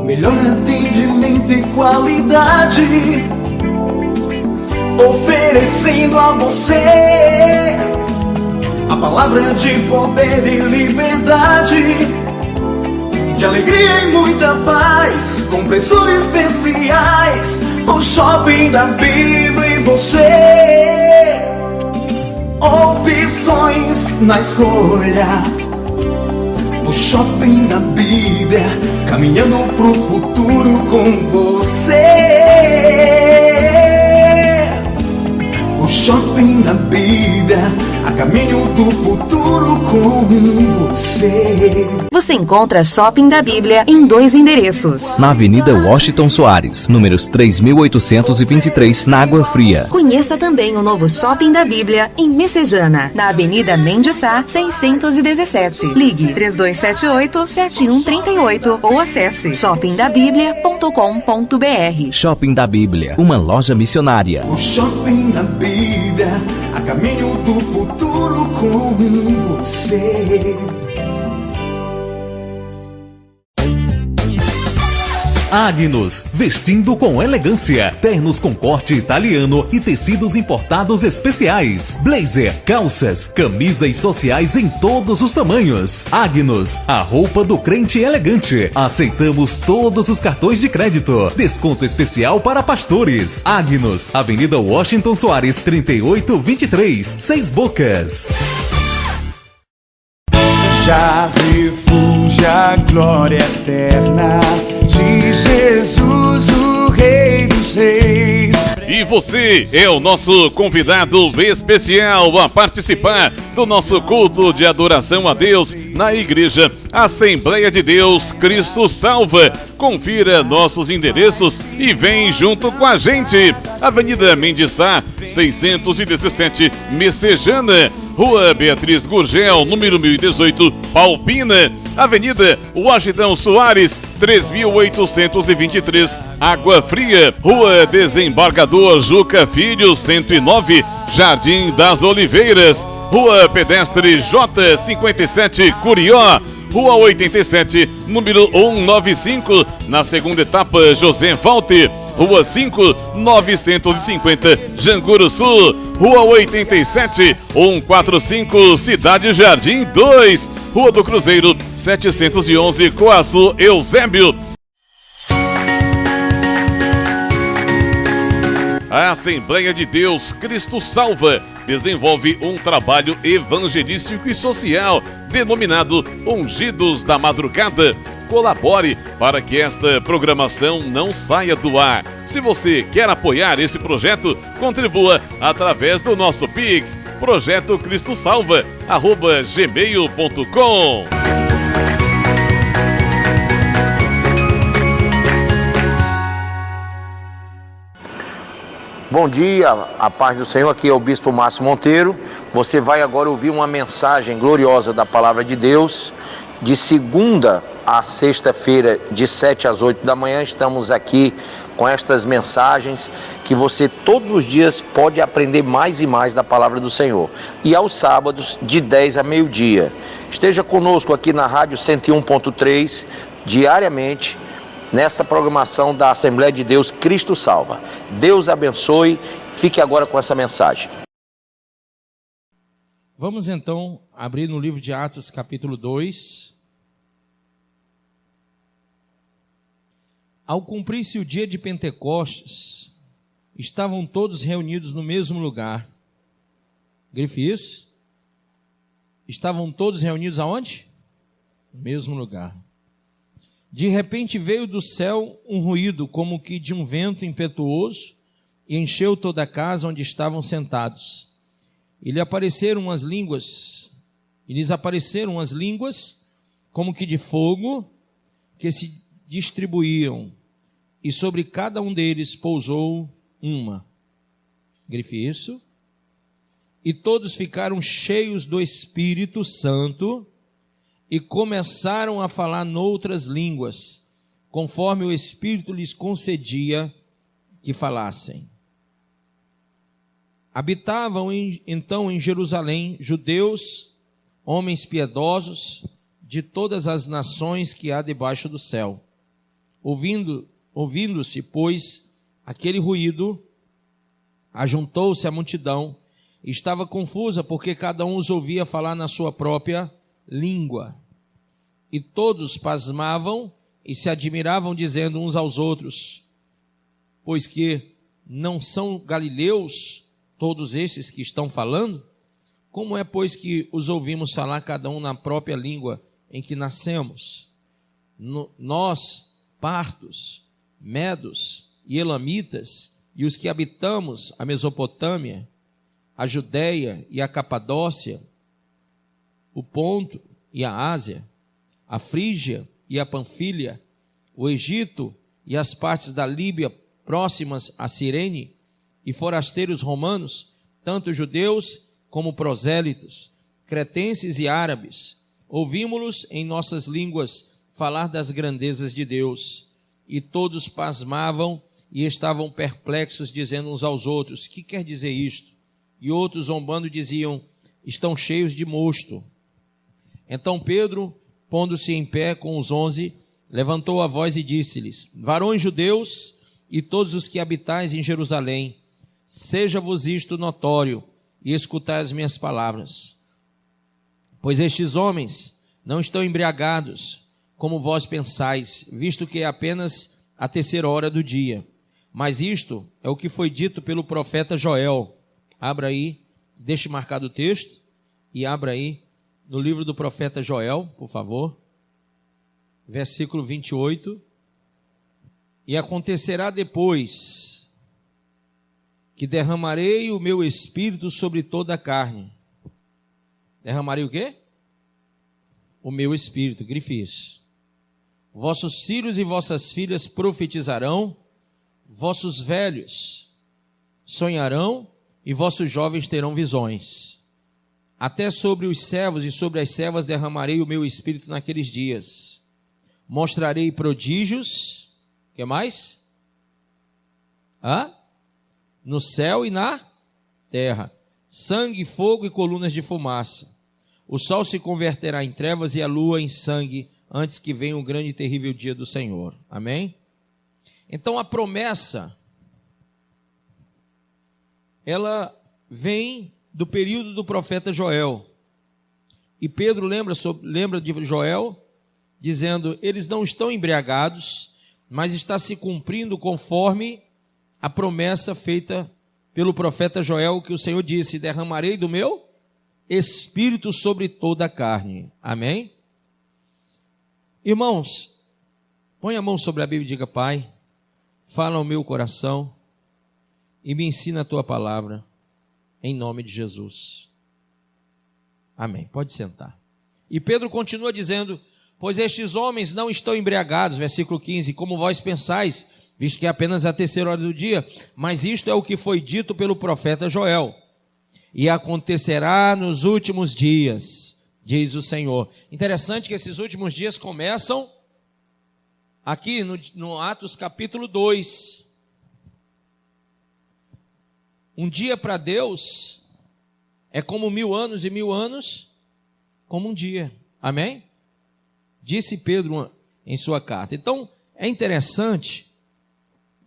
melhor atendimento e qualidade, oferecendo a você a palavra de poder e liberdade, de alegria e muita paz, com preços especiais. O Shopping da Bíblia e você, opções na escolha. O Shopping da Bíblia, caminhando pro futuro com você. O Shopping da Bíblia, a caminho do futuro com você. Você encontra Shopping da Bíblia em 2 endereços. Na Avenida Washington Soares, números 3.823, na Água Fria. Conheça também o novo Shopping da Bíblia em Messejana, na Avenida Mendes Sá, 617. Ligue 3278-7138 ou acesse shoppingdabiblia.com.br. Shopping da Bíblia, uma loja missionária. O Shopping da Bíblia, a caminho do futuro com você. Agnus, vestindo com elegância, ternos com corte italiano e tecidos importados especiais, blazer, calças, camisas sociais em todos os tamanhos. Agnus, a roupa do crente elegante. Aceitamos todos os cartões de crédito. Desconto especial para pastores. Agnus, Avenida Washington Soares, 3823, 6 Bocas. Já refúgio a glória eterna de Jesus, o Rei dos Reis. E você é o nosso convidado especial a participar do nosso culto de adoração a Deus na Igreja Assembleia de Deus Cristo Salva. Confira nossos endereços e vem junto com a gente. Avenida Mendes Sá, 617, Messejana. Rua Beatriz Gurgel, número 1018, Palpina. Avenida Washington Soares, 3823, Água Fria. Rua Desembargador Juca Filho, 109, Jardim das Oliveiras. Rua Pedestre J57, Curió. Rua 87, número 195, na segunda etapa, José Walter. Rua 5, 950, Janguru Sul. Rua 87, 145, Cidade Jardim 2. Rua do Cruzeiro, 711, Coaçu, Eusébio. A Assembleia de Deus Cristo Salva desenvolve um trabalho evangelístico e social denominado Ungidos da Madrugada. Colabore para que esta programação não saia do ar. Se você quer apoiar esse projeto, contribua através do nosso Pix, projetocristosalva@gmail.com. Bom dia, a paz do Senhor, aqui é o Bispo Márcio Monteiro. Você vai agora ouvir uma mensagem gloriosa da Palavra de Deus. De segunda a sexta-feira, de 7 às 8 da manhã, estamos aqui com estas mensagens que você todos os dias pode aprender mais e mais da Palavra do Senhor. E aos sábados, de 10 a meio-dia. Esteja conosco aqui na Rádio 101.3, diariamente, nesta programação da Assembleia de Deus Cristo Salva. Deus abençoe. Fique agora com essa mensagem. Vamos então abrir no livro de Atos, capítulo 2. Ao cumprir-se o dia de Pentecostes, estavam todos reunidos no mesmo lugar. Grife isso. Estavam todos reunidos aonde? No mesmo lugar. De repente veio do céu um ruído, como que de um vento impetuoso, e encheu toda a casa onde estavam sentados. E lhes apareceram umas línguas, como que de fogo, que se distribuíam, e sobre cada um deles pousou uma. Grife isso. E todos ficaram cheios do Espírito Santo, e começaram a falar noutras línguas, conforme o Espírito lhes concedia que falassem. Habitavam então em Jerusalém judeus, homens piedosos, de todas as nações que há debaixo do céu. Ouvindo-se, pois, aquele ruído, ajuntou-se a multidão, e estava confusa, porque cada um os ouvia falar na sua própria língua. E todos pasmavam e se admiravam, dizendo uns aos outros: pois que não são galileus todos esses que estão falando? Como é, pois, que os ouvimos falar cada um na própria língua em que nascemos? Nós, partos, medos e elamitas, e os que habitamos a Mesopotâmia, a Judéia e a Capadócia, o Ponto e a Ásia, a Frígia e a Panfilha, o Egito e as partes da Líbia próximas a Cirene, e forasteiros romanos, tanto judeus como prosélitos, cretenses e árabes, ouvimos-los em nossas línguas falar das grandezas de Deus, e todos pasmavam e estavam perplexos, dizendo uns aos outros: que quer dizer isto? E outros, zombando, diziam: estão cheios de mosto. Então Pedro, pondo-se em pé com os 11, levantou a voz e disse-lhes: varões judeus e todos os que habitais em Jerusalém, seja-vos isto notório, e escutai as minhas palavras. Pois estes homens não estão embriagados, como vós pensais, visto que é apenas a 3ª hora do dia. Mas isto é o que foi dito pelo profeta Joel. Abra aí, deixe marcado o texto, e abra aí no livro do profeta Joel, por favor, versículo 28. E acontecerá depois que derramarei o meu espírito sobre toda a carne. Derramarei o quê? O meu espírito, grife isso. Vossos filhos e vossas filhas profetizarão, vossos velhos sonharão e vossos jovens terão visões. Até sobre os servos e sobre as servas derramarei o meu espírito naqueles dias. Mostrarei prodígios, o que mais? No céu e na terra, sangue, fogo e colunas de fumaça. O sol se converterá em trevas e a lua em sangue, antes que venha o grande e terrível dia do Senhor. Amém? Então a promessa, ela vem do período do profeta Joel. E Pedro lembra de Joel, dizendo: eles não estão embriagados, mas está se cumprindo conforme a promessa feita pelo profeta Joel, que o Senhor disse: derramarei do meu espírito sobre toda a carne. Amém? Irmãos, põe a mão sobre a Bíblia e diga: Pai, fala ao meu coração e me ensina a tua palavra, em nome de Jesus. Amém. Pode sentar. E Pedro continua dizendo: pois estes homens não estão embriagados, versículo 15, como vós pensais, visto que é apenas a 3ª hora do dia, mas isto é o que foi dito pelo profeta Joel. E acontecerá nos últimos dias, diz o Senhor. Interessante que esses últimos dias começam aqui no Atos capítulo 2. Um dia para Deus é como 1000 anos, e 1000 anos como um dia. Amém? Disse Pedro em sua carta. Então, é interessante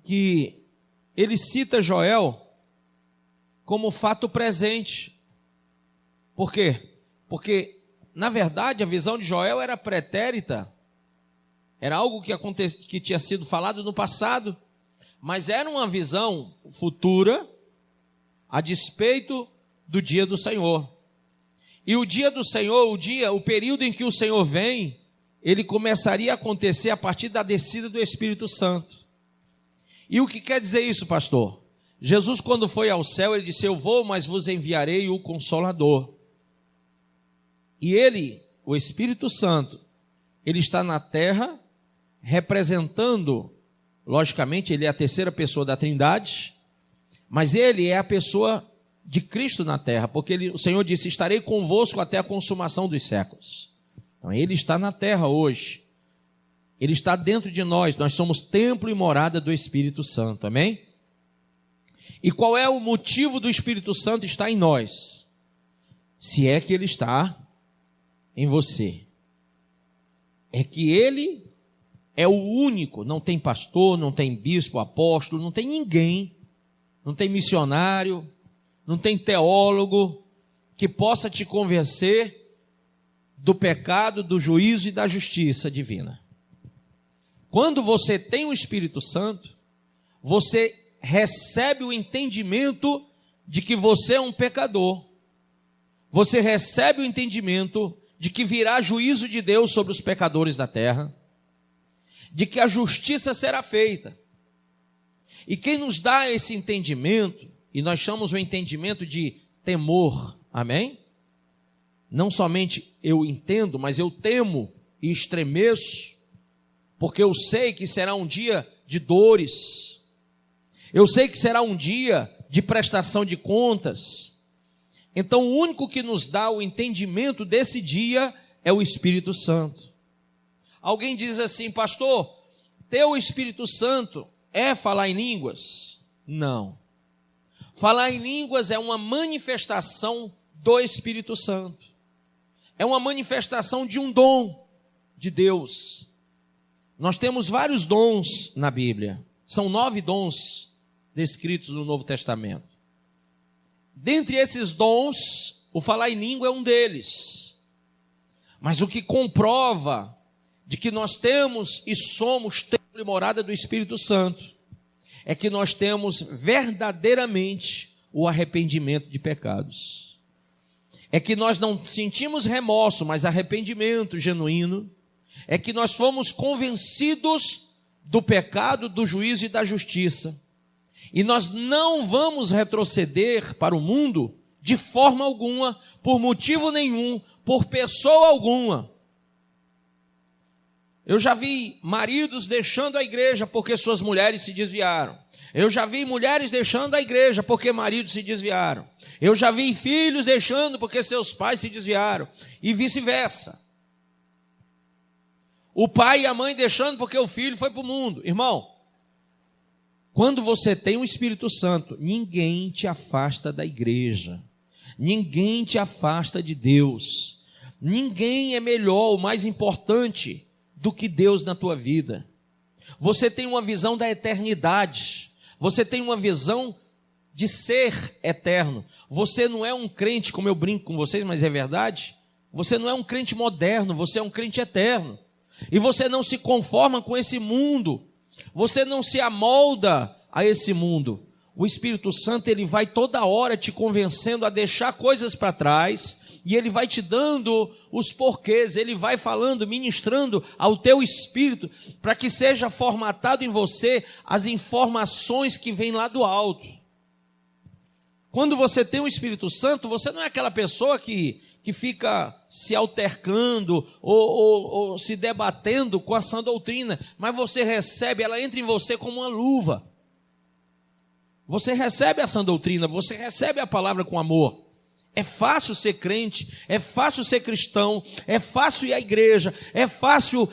que ele cita Joel como fato presente. Por quê? Porque, na verdade, a visão de Joel era pretérita. Era algo que tinha sido falado no passado, mas era uma visão futura a despeito do dia do Senhor. E o dia do Senhor, o período em que o Senhor vem, ele começaria a acontecer a partir da descida do Espírito Santo. E o que quer dizer isso, pastor? Jesus, quando foi ao céu, ele disse: eu vou, mas vos enviarei o Consolador. E ele, o Espírito Santo, ele está na terra, representando, logicamente, ele é a 3ª pessoa da Trindade, mas ele é a pessoa de Cristo na terra, porque o Senhor disse: estarei convosco até a consumação dos séculos. Então ele está na terra hoje, ele está dentro de nós somos templo e morada do Espírito Santo, amém? E qual é o motivo do Espírito Santo estar em nós? Se é que ele está em você, é que ele é o único, não tem pastor, não tem bispo, apóstolo, não tem ninguém, não tem missionário, não tem teólogo que possa te convencer do pecado, do juízo e da justiça divina. Quando você tem o Espírito Santo, você recebe o entendimento de que você é um pecador. Você recebe o entendimento de que virá juízo de Deus sobre os pecadores da terra, de que a justiça será feita. E quem nos dá esse entendimento, e nós chamamos o entendimento de temor, amém? Não somente eu entendo, mas eu temo e estremeço, porque eu sei que será um dia de dores, eu sei que será um dia de prestação de contas. Então o único que nos dá o entendimento desse dia é o Espírito Santo. Alguém diz assim: pastor, ter o Espírito Santo é falar em línguas? Não. Falar em línguas é uma manifestação do Espírito Santo. É uma manifestação de um dom de Deus. Nós temos vários dons na Bíblia. São 9 dons descritos no Novo Testamento. Dentre esses dons, o falar em língua é um deles. Mas o que comprova de que nós temos e somos templo e morada do Espírito Santo é que nós temos verdadeiramente o arrependimento de pecados. É que nós não sentimos remorso, mas arrependimento genuíno. É que nós fomos convencidos do pecado, do juízo e da justiça. E nós não vamos retroceder para o mundo de forma alguma, por motivo nenhum, por pessoa alguma. Eu já vi maridos deixando a igreja porque suas mulheres se desviaram. Eu já vi mulheres deixando a igreja porque maridos se desviaram. Eu já vi filhos deixando porque seus pais se desviaram. E vice-versa. O pai e a mãe deixando porque o filho foi para o mundo. Irmão, quando você tem o Espírito Santo, ninguém te afasta da igreja. Ninguém te afasta de Deus. Ninguém é melhor ou mais importante do que Deus na tua vida. Você tem uma visão da eternidade. Você tem uma visão de ser eterno. Você não é um crente, como eu brinco com vocês, mas é verdade. Você não é um crente moderno, você é um crente eterno. E você não se conforma com esse mundo. Você não se amolda a esse mundo. O Espírito Santo, ele vai toda hora te convencendo a deixar coisas para trás, e ele vai te dando os porquês, ele vai falando, ministrando ao teu espírito, para que seja formatado em você as informações que vêm lá do alto. Quando você tem o Espírito Santo, você não é aquela pessoa que fica se altercando ou se debatendo com a sã doutrina, mas você recebe, ela entra em você como uma luva. Você recebe a sã doutrina, você recebe a palavra com amor. É fácil ser crente, é fácil ser cristão, é fácil ir à igreja, é fácil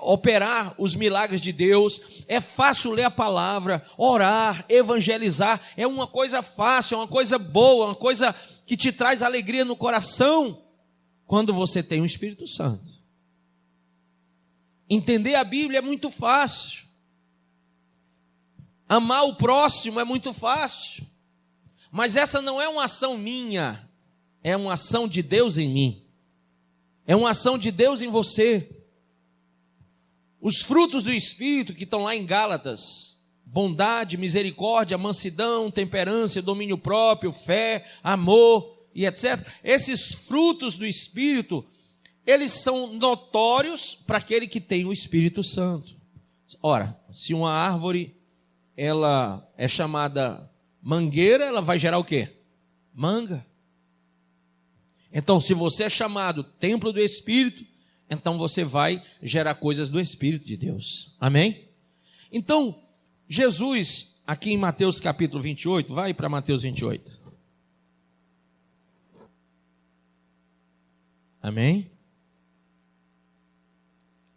operar os milagres de Deus, é fácil ler a palavra, orar, evangelizar. É uma coisa fácil, é uma coisa boa, uma coisa que te traz alegria no coração quando você tem o Espírito Santo. Entender a Bíblia é muito fácil. Amar o próximo é muito fácil. Mas essa não é uma ação minha, é uma ação de Deus em mim. É uma ação de Deus em você. Os frutos do Espírito que estão lá em Gálatas: bondade, misericórdia, mansidão, temperança, domínio próprio, fé, amor e etc. Esses frutos do Espírito, eles são notórios para aquele que tem o Espírito Santo. Ora, se uma árvore ela é chamada mangueira, ela vai gerar o quê? Manga. Então, se você é chamado templo do Espírito, então você vai gerar coisas do Espírito de Deus. Amém? Então, Jesus, aqui em Mateus capítulo 28, vai para Mateus 28. Amém?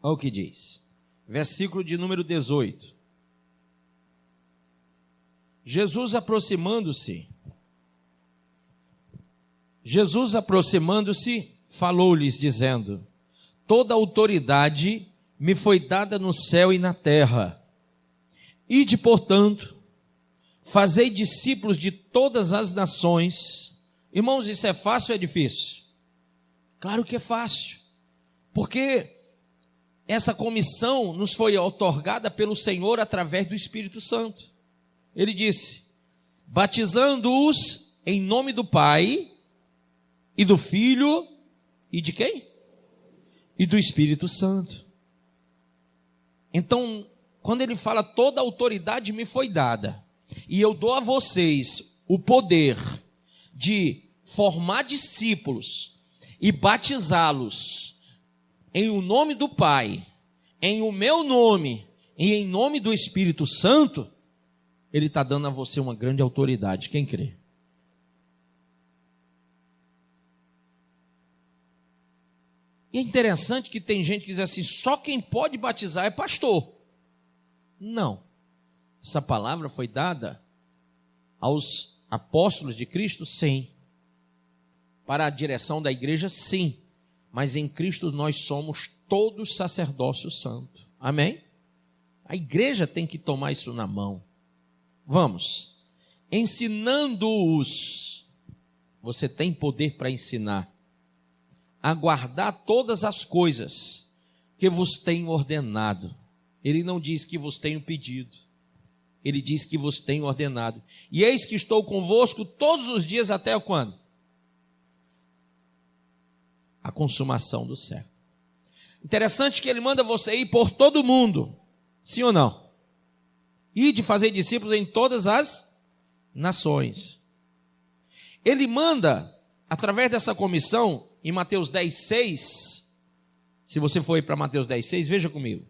Olha o que diz. Versículo de número 18. Jesus aproximando-se, falou-lhes dizendo: toda autoridade me foi dada no céu e na terra. Ide, portanto, fazei discípulos de todas as nações. Irmãos, isso é fácil ou é difícil? Claro que é fácil, porque essa comissão nos foi outorgada pelo Senhor através do Espírito Santo. Ele disse: batizando-os em nome do Pai e do Filho e de quem? E do Espírito Santo. Então, quando ele fala toda a autoridade me foi dada, e eu dou a vocês o poder de formar discípulos e batizá-los em o nome do Pai, em o meu nome e em nome do Espírito Santo, ele está dando a você uma grande autoridade. Quem crê? E é interessante que tem gente que diz assim, só quem pode batizar é pastor. Não. Essa palavra foi dada aos apóstolos de Cristo? Sim. Para a direção da igreja? Sim. Mas em Cristo nós somos todos sacerdócio santo. Amém? A igreja tem que tomar isso na mão. Vamos. Ensinando-os. Você tem poder para ensinar. A guardar todas as coisas que vos tenho ordenado. Ele não diz que vos tenho pedido. Ele diz que vos tenho ordenado. E eis que estou convosco todos os dias até quando? A consumação do século. Interessante que ele manda você ir por todo mundo. Sim ou não? E de fazer discípulos em todas as nações. Ele manda, através dessa comissão, em Mateus 10:6, se você for para Mateus 10:6, veja comigo.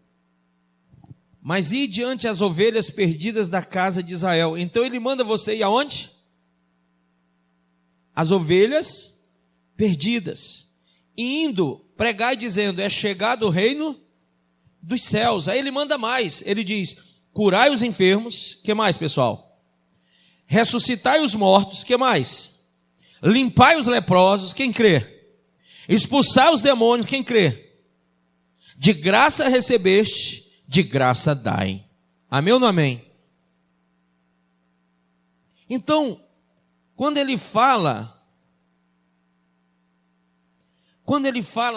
Mas ir diante as ovelhas perdidas da casa de Israel. Então ele manda você ir aonde? As ovelhas perdidas. E indo, pregar e dizendo, é chegado o reino dos céus. Aí ele manda mais, ele diz, curai os enfermos, que mais, pessoal? Ressuscitai os mortos, que mais? Limpai os leprosos, quem crê? Expulsai os demônios, quem crê? De graça recebeste, de graça dai. Amém ou não amém? Então, quando ele fala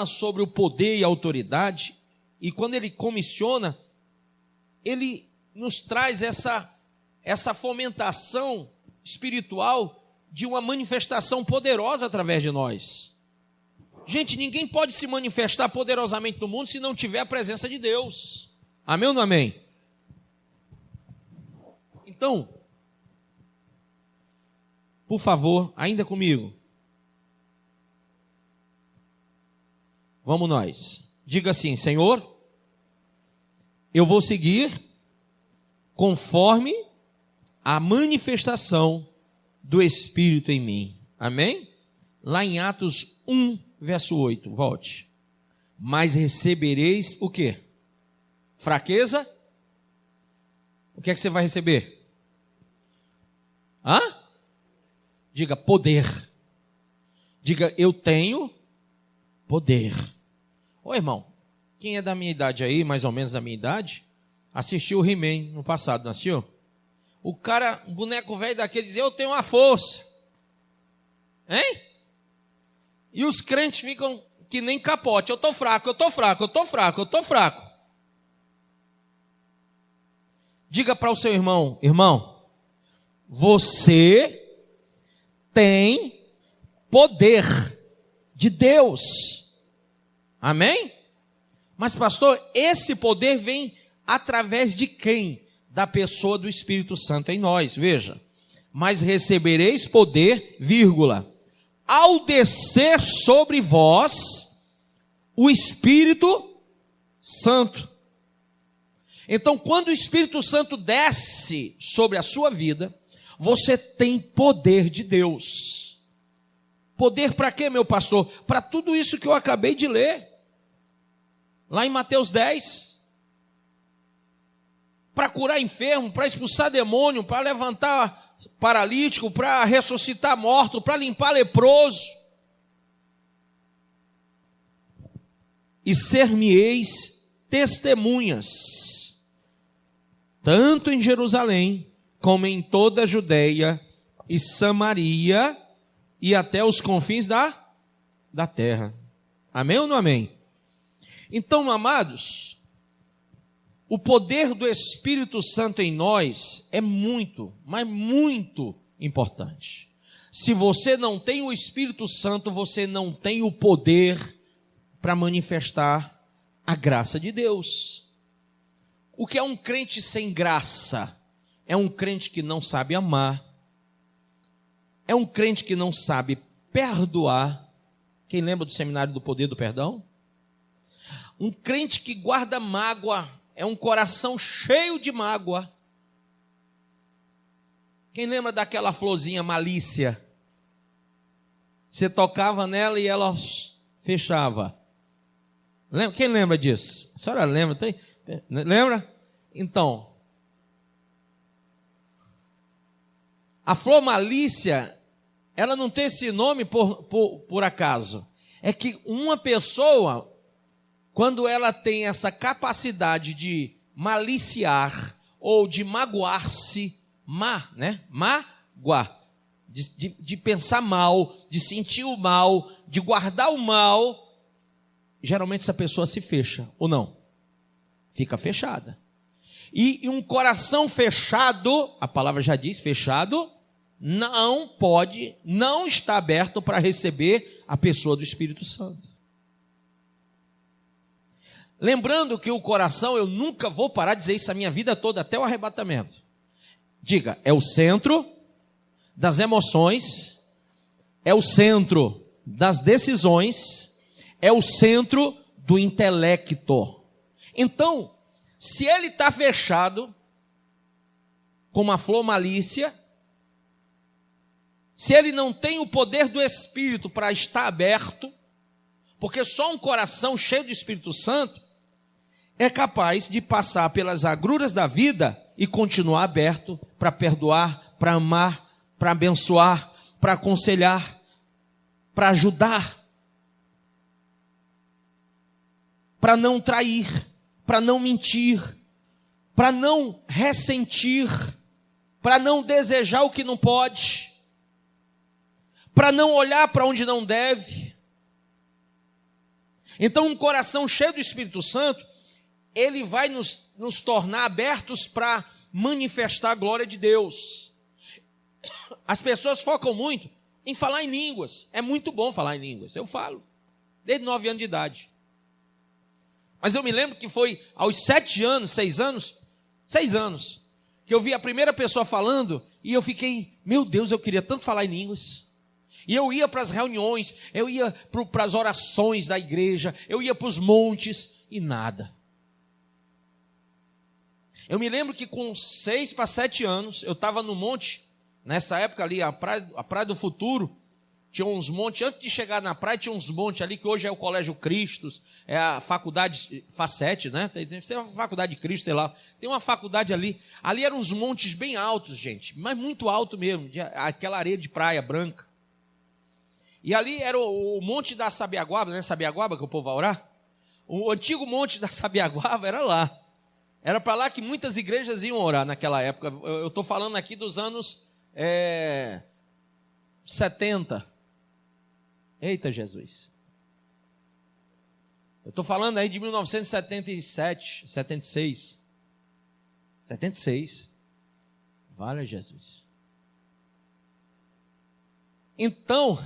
sobre o poder e a autoridade, e quando ele comissiona, ele nos traz essa fomentação espiritual de uma manifestação poderosa através de nós. Gente, ninguém pode se manifestar poderosamente no mundo se não tiver a presença de Deus. Amém ou não amém? Então, por favor, ainda comigo. Vamos nós. Diga assim, Senhor, eu vou seguir conforme a manifestação do Espírito em mim. Amém? Lá em Atos 1, verso 8, volte. Mas recebereis o quê? Fraqueza? O que é que você vai receber? Hã? Diga poder. Diga, eu tenho poder. Ô irmão, quem é da minha idade aí, mais ou menos da minha idade, assistiu o He-Man no passado, não assistiu? O cara, um boneco velho daquele, dizia, eu tenho uma força. Hein? E os crentes ficam que nem capote. Eu estou fraco, eu estou fraco, eu estou fraco, eu estou fraco. Diga para o seu irmão, irmão, você tem poder de Deus. Amém? Mas pastor, esse poder vem através de quem? Da pessoa do Espírito Santo em nós, veja. Mas recebereis poder, vírgula, ao descer sobre vós o Espírito Santo. Então, quando o Espírito Santo desce sobre a sua vida, você tem poder de Deus. Poder para quê, meu pastor? Para tudo isso que eu acabei de ler. Lá em Mateus 10. Para curar enfermo, para expulsar demônio, para levantar paralítico, para ressuscitar morto, para limpar leproso. E ser-me-eis testemunhas, tanto em Jerusalém, como em toda a Judeia e Samaria, e até os confins da terra. Amém ou não amém? Então, amados, o poder do Espírito Santo em nós é muito, mas muito importante. Se você não tem o Espírito Santo, você não tem o poder para manifestar a graça de Deus. O que é um crente sem graça? É um crente que não sabe amar, é um crente que não sabe perdoar. Quem lembra do seminário do poder do perdão? Um crente que guarda mágoa, é um coração cheio de mágoa. Quem lembra daquela florzinha malícia? Você tocava nela e ela fechava. Quem lembra disso? A senhora lembra? Lembra? Então, a flor malícia, ela não tem esse nome por acaso. É que uma pessoa, quando ela tem essa capacidade de maliciar ou de magoar-se, magoar, de pensar mal, de sentir o mal, de guardar o mal, geralmente essa pessoa se fecha, ou não? Fica fechada. E um coração fechado, a palavra já diz, fechado, não está aberto para receber a pessoa do Espírito Santo. Lembrando que o coração, eu nunca vou parar de dizer isso a minha vida toda, até o arrebatamento. Diga, é o centro das emoções, é o centro das decisões, é o centro do intelecto. Então, se ele está fechado, como a flor malícia, se ele não tem o poder do Espírito para estar aberto, porque só um coração cheio do Espírito Santo é capaz de passar pelas agruras da vida e continuar aberto para perdoar, para amar, para abençoar, para aconselhar, para ajudar, para não trair, para não mentir, para não ressentir, para não desejar o que não pode, para não olhar para onde não deve. Então, um coração cheio do Espírito Santo, ele vai nos tornar abertos para manifestar a glória de Deus. As pessoas focam muito em falar em línguas. É muito bom falar em línguas. Eu falo, desde 9 anos de idade. Mas eu me lembro que foi aos 6 anos, que eu vi a primeira pessoa falando, e eu fiquei, meu Deus, eu queria tanto falar em línguas. E eu ia para as reuniões, eu ia para as orações da igreja, eu ia para os montes, e nada. Eu me lembro que com 6 para 7 anos, eu estava no monte, nessa época ali, a Praia do Futuro, tinha uns montes, antes de chegar na praia, tinha uns montes ali, que hoje é o Colégio Cristos, é a faculdade Facete, né? Tem uma faculdade de Cristo, sei lá. Tem uma faculdade ali. Ali eram uns montes bem altos, gente, mas muito alto mesmo, aquela areia de praia branca. E ali era o monte da Sabiaguaba, né? Sabiaguaba, que o povo vai orar. O antigo monte da Sabiaguaba era lá. Era para lá que muitas igrejas iam orar naquela época. Eu estou falando aqui dos anos 70. Eita, Jesus. Eu estou falando aí de 1977, 76. 76. Vale, Jesus. Então,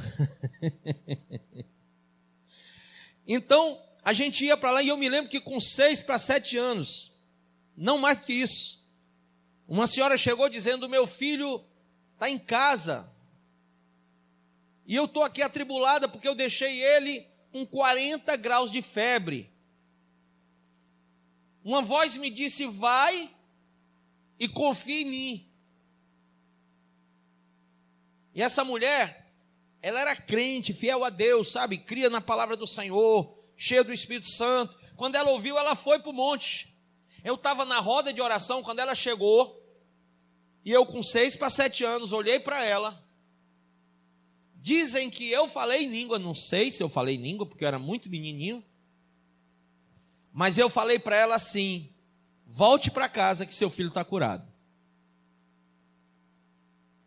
a gente ia para lá, e eu me lembro que com 6 para 7 anos, não mais que isso, uma senhora chegou dizendo: meu filho está em casa, e eu estou aqui atribulada porque eu deixei ele com 40 graus de febre. Uma voz me disse: vai e confia em mim. E essa mulher, ela era crente, fiel a Deus, sabe? Cria na palavra do Senhor, cheia do Espírito Santo. Quando ela ouviu, ela foi para o monte. Eu estava na roda de oração quando ela chegou, e eu com 6 para 7 anos, olhei para ela. Dizem que eu falei em língua, não sei se eu falei em língua, porque eu era muito menininho. Mas eu falei para ela assim: volte para casa que seu filho está curado.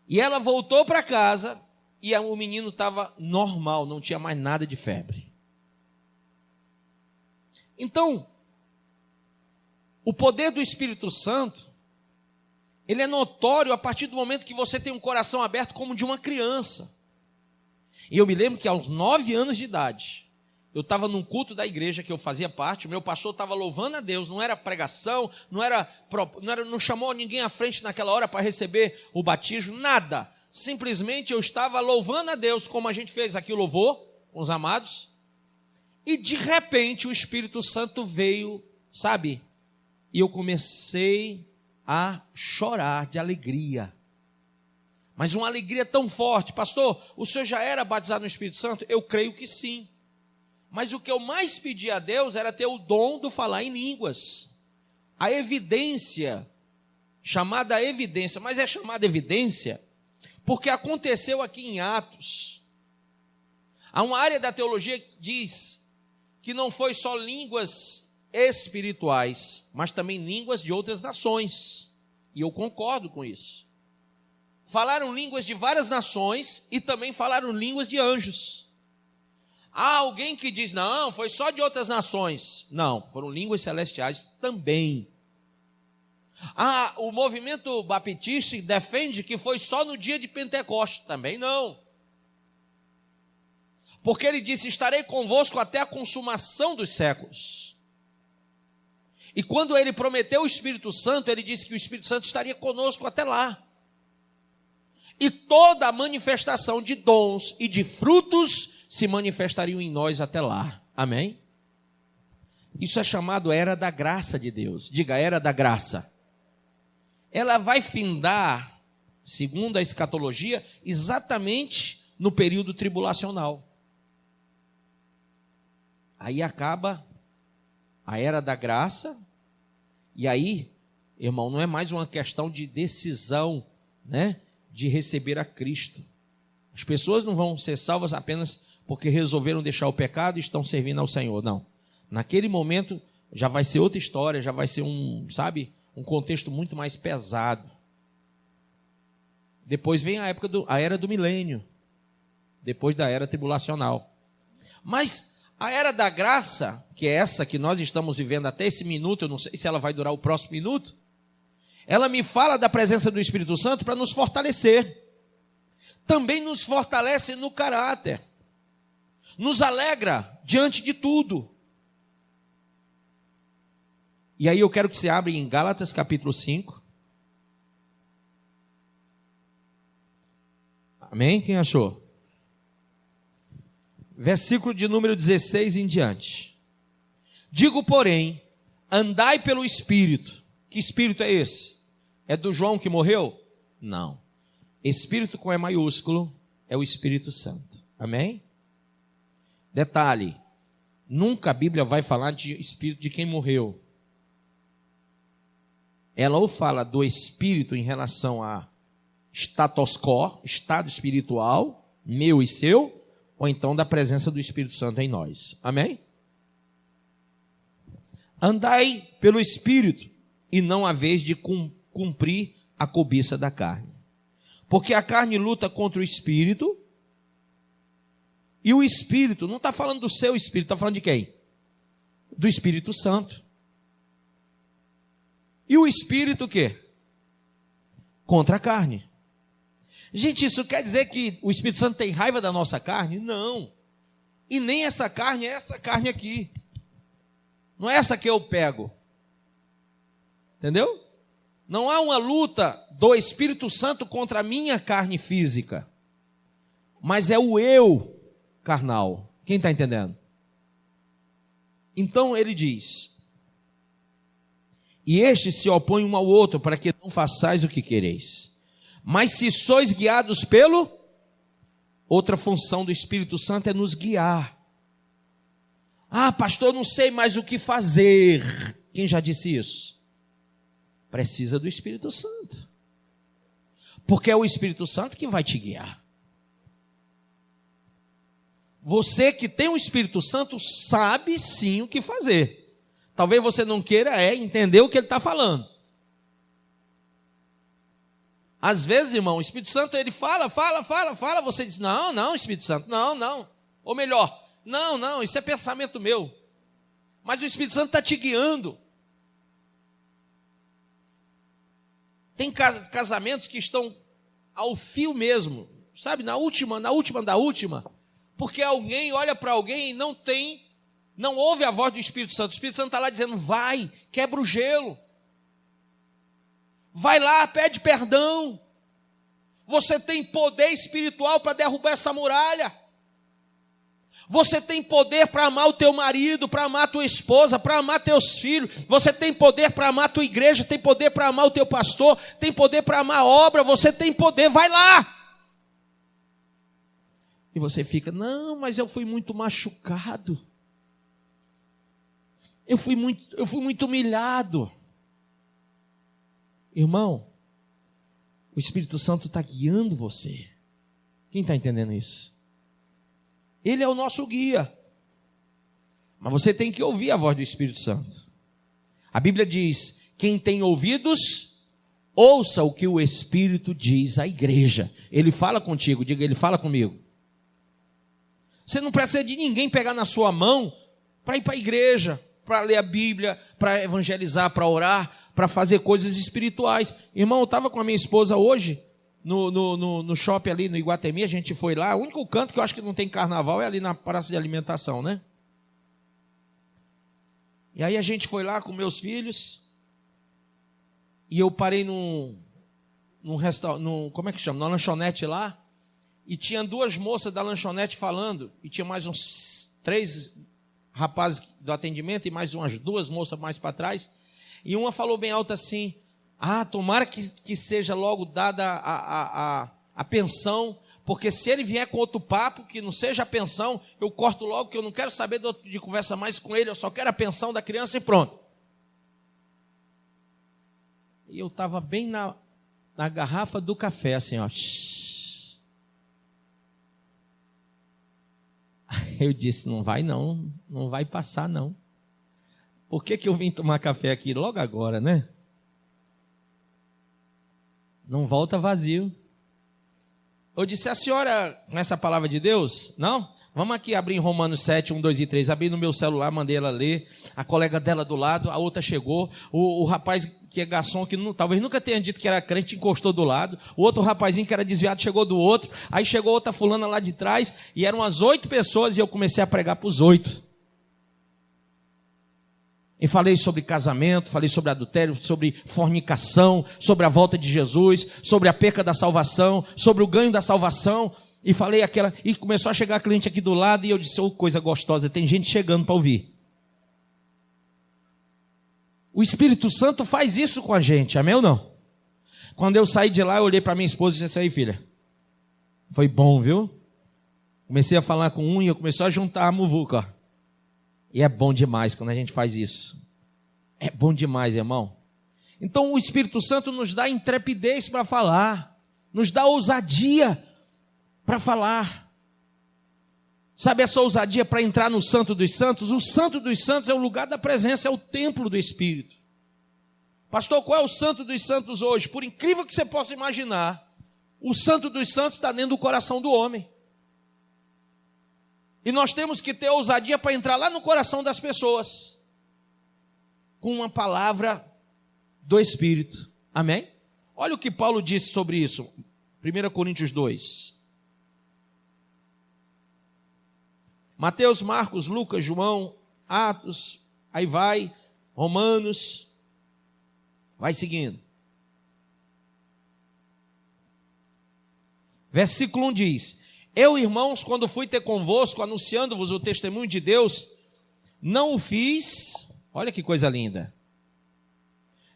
E ela voltou para casa e o menino estava normal, não tinha mais nada de febre. Então, o poder do Espírito Santo, ele é notório a partir do momento que você tem um coração aberto como de uma criança. E eu me lembro que aos 9 anos de idade, eu estava num culto da igreja que eu fazia parte, o meu pastor estava louvando a Deus, não era pregação, não chamou ninguém à frente naquela hora para receber o batismo, nada. Simplesmente eu estava louvando a Deus, como a gente fez aqui o louvor, com os amados, e de repente o Espírito Santo veio, sabe? E eu comecei a chorar de alegria. Mas uma alegria tão forte. Pastor, o senhor já era batizado no Espírito Santo? Eu creio que sim. Mas o que eu mais pedi a Deus era ter o dom do falar em línguas. A evidência, chamada evidência, mas é chamada evidência porque aconteceu aqui em Atos. Há uma área da teologia que diz que não foi só línguas espirituais, mas também línguas de outras nações. E eu concordo com isso. Falaram línguas de várias nações e também falaram línguas de anjos. Há alguém que diz, não, foi só de outras nações. Não, foram línguas celestiais também. O movimento baptista defende que foi só no dia de Pentecostes. Também não. Porque ele disse, estarei convosco até a consumação dos séculos. E quando ele prometeu o Espírito Santo, ele disse que o Espírito Santo estaria conosco até lá. E toda a manifestação de dons e de frutos se manifestariam em nós até lá. Amém? Isso é chamado era da graça de Deus. Diga, era da graça. Ela vai findar, segundo a escatologia, exatamente no período tribulacional. Aí acaba a era da graça, e aí, irmão, não é mais uma questão de decisão, né, de receber a Cristo. As pessoas não vão ser salvas apenas porque resolveram deixar o pecado e estão servindo ao Senhor, não. Naquele momento já vai ser outra história, já vai ser um contexto muito mais pesado. Depois vem a era do milênio, depois da era tribulacional. Mas a era da graça, que é essa que nós estamos vivendo até esse minuto, eu não sei se ela vai durar o próximo minuto, ela me fala da presença do Espírito Santo para nos fortalecer. Também nos fortalece no caráter. Nos alegra diante de tudo. E aí eu quero que você abra em Gálatas capítulo 5. Amém? Quem achou? Versículo de número 16 em diante. Digo, porém, andai pelo Espírito. Que Espírito é esse? É do João que morreu? Não. Espírito com E maiúsculo é o Espírito Santo. Amém? Detalhe, nunca a Bíblia vai falar de Espírito de quem morreu. Ela ou fala do Espírito em relação a status quo, estado espiritual, meu e seu, ou então da presença do Espírito Santo em nós. Amém? Andai pelo Espírito, e não a vez de cumprir a cobiça da carne. Porque a carne luta contra o Espírito, e o Espírito, não está falando do seu Espírito, está falando de quem? Do Espírito Santo. E o Espírito o quê? Contra a carne. Gente, isso quer dizer que o Espírito Santo tem raiva da nossa carne? Não. E nem essa carne é essa carne aqui. Não é essa que eu pego. Entendeu? Não há uma luta do Espírito Santo contra a minha carne física. Mas é o eu carnal. Quem está entendendo? Então ele diz: e estes se opõem um ao outro, para que não façais o que quereis. Mas se sois guiados pelo... Outra função do Espírito Santo é nos guiar. Ah, pastor, eu não sei mais o que fazer. Quem já disse isso? Precisa do Espírito Santo. Porque é o Espírito Santo que vai te guiar. Você que tem o Espírito Santo sabe sim o que fazer. Talvez você não queira entender o que ele está falando. Às vezes, irmão, o Espírito Santo, ele fala, você diz, não, Espírito Santo, não. Ou melhor, não, isso é pensamento meu. Mas o Espírito Santo está te guiando. Tem casamentos que estão ao fio mesmo, sabe, na última, porque alguém olha para alguém e não ouve a voz do Espírito Santo. O Espírito Santo está lá dizendo, vai, quebra o gelo. Vai lá, pede perdão. Você tem poder espiritual para derrubar essa muralha. Você tem poder para amar o teu marido, para amar a tua esposa, para amar teus filhos. Você tem poder para amar a tua igreja, tem poder para amar o teu pastor, tem poder para amar a obra, você tem poder, vai lá. E você fica, não, mas eu fui muito machucado. Eu fui muito humilhado. Irmão, o Espírito Santo está guiando você. Quem está entendendo isso? Ele é o nosso guia. Mas você tem que ouvir a voz do Espírito Santo. A Bíblia diz, quem tem ouvidos, ouça o que o Espírito diz à igreja. Ele fala contigo, diga, ele fala comigo. Você não precisa de ninguém pegar na sua mão para ir para a igreja, para ler a Bíblia, para evangelizar, para orar, para fazer coisas espirituais. Irmão, eu estava com a minha esposa hoje, no shopping ali no Iguatemi, a gente foi lá, o único canto que eu acho que não tem carnaval é ali na praça de alimentação, né? E aí a gente foi lá com meus filhos, e eu parei num restaurante, como é que chama? Numa lanchonete lá, e tinha duas moças da lanchonete falando, e tinha mais uns 3 rapazes do atendimento, e mais umas 2 moças mais para trás, e uma falou bem alto assim, tomara que seja logo dada a pensão, porque se ele vier com outro papo, que não seja a pensão, eu corto logo, que eu não quero saber de conversa mais com ele, eu só quero a pensão da criança e pronto. E eu estava bem na garrafa do café, assim, ó. Eu disse, não vai passar não. Por que eu vim tomar café aqui logo agora, né? Não volta vazio. Eu disse, a senhora conhece a palavra de Deus? Não? Vamos aqui abrir em Romanos 7, 1, 2 e 3. Abri no meu celular, mandei ela ler. A colega dela do lado, a outra chegou. O rapaz que é garçom, que talvez nunca tenha dito que era crente, encostou do lado. O outro rapazinho que era desviado chegou do outro. Aí chegou outra fulana lá de trás. E eram as 8 pessoas e eu comecei a pregar para os 8. E falei sobre casamento, falei sobre adultério, sobre fornicação, sobre a volta de Jesus, sobre a perca da salvação, sobre o ganho da salvação. E falei e começou a chegar cliente aqui do lado, e eu disse, coisa gostosa, tem gente chegando para ouvir. O Espírito Santo faz isso com a gente, amém ou não? Quando eu saí de lá, eu olhei para minha esposa e disse, aí filha, foi bom, viu? Comecei a falar com um e eu comecei a juntar a muvuca, ó. E é bom demais quando a gente faz isso. É bom demais, irmão. Então o Espírito Santo nos dá intrepidez para falar, nos dá ousadia para falar. Sabe essa ousadia para entrar no Santo dos Santos? O Santo dos Santos é o lugar da presença, é o templo do Espírito. Pastor, qual é o Santo dos Santos hoje? Por incrível que você possa imaginar, o Santo dos Santos está dentro do coração do homem. E nós temos que ter ousadia para entrar lá no coração das pessoas, com uma palavra do Espírito. Amém? Olha o que Paulo disse sobre isso. 1 Coríntios 2. Mateus, Marcos, Lucas, João, Atos, aí vai, Romanos, vai seguindo. Versículo 1 diz, eu, irmãos, quando fui ter convosco, anunciando-vos o testemunho de Deus, não o fiz, olha que coisa linda,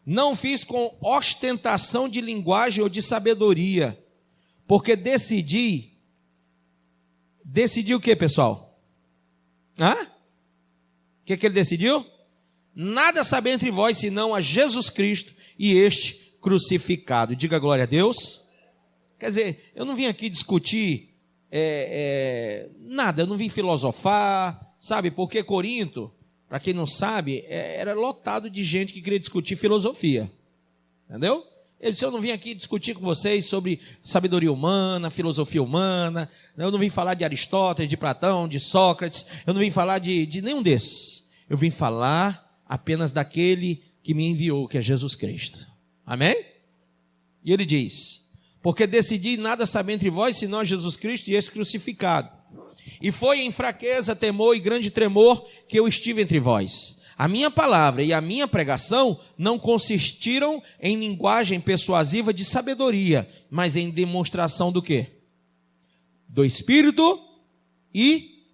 não fiz com ostentação de linguagem ou de sabedoria, porque decidi o que, pessoal? O que ele decidiu? Nada saber entre vós, senão a Jesus Cristo e este crucificado. Diga glória a Deus. Quer dizer, eu não vim aqui discutir nada, eu não vim filosofar, sabe? Porque Corinto para quem não sabe, era lotado de gente que queria discutir filosofia. Entendeu? Ele disse, eu não vim aqui discutir com vocês sobre sabedoria humana, filosofia humana, eu não vim falar de Aristóteles, de Platão, de Sócrates, eu não vim falar de nenhum desses. Eu vim falar apenas daquele que me enviou, que é Jesus Cristo. Amém? E ele diz, porque decidi nada saber entre vós, senão Jesus Cristo e esse crucificado. E foi em fraqueza, temor e grande tremor que eu estive entre vós. A minha palavra e a minha pregação não consistiram em linguagem persuasiva de sabedoria, mas em demonstração do quê? Do Espírito e